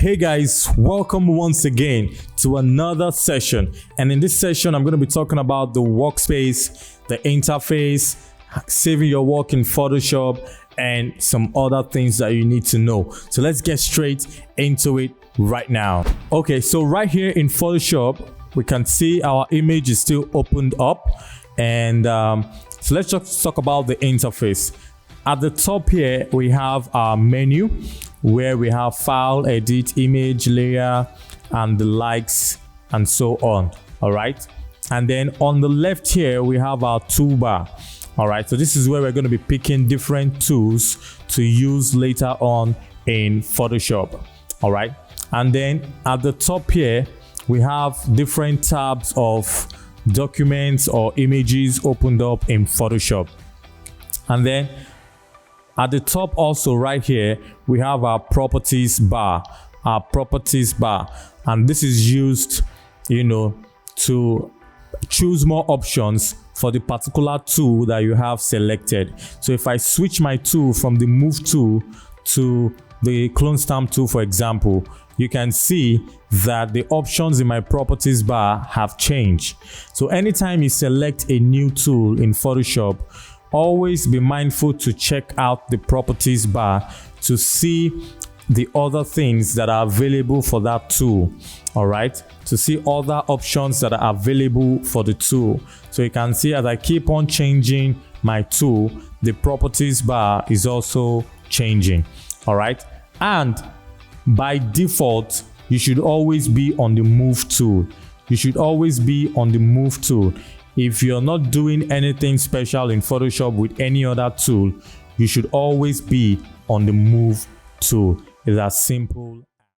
Hey guys, welcome once again to another session, and in this session I'm going to be talking about the workspace, the interface, saving your work in Photoshop, and some other things that you need to know. So let's get straight into it right now. Okay, so right here in Photoshop we can see our image is still opened up, and so let's just talk about the interface. At the top here we have our menu where we have file, edit, image, layer, and the likes, and so on. All right, and then on the left here we have our toolbar. All right, so this is where we're going to be picking different tools to use later on in Photoshop. All right, and then at the top here we have different tabs of documents or images opened up in Photoshop. And then at the top also right here we have our properties bar, and this is used, to choose more options for the particular tool that you have selected. So if I switch my tool from the move tool to the clone stamp tool, for example, you can see that the options in my properties bar have changed. So anytime you select a new tool in Photoshop, always be mindful to check out the properties bar to see the other things that are available for that tool. All right, to see other options that are available for the tool. So you can see as I keep on changing my tool, the properties bar is also changing. All right, and by default you should always be on the move tool. If you're not doing anything special in Photoshop with any other tool, you should always be on the move tool. It's as simple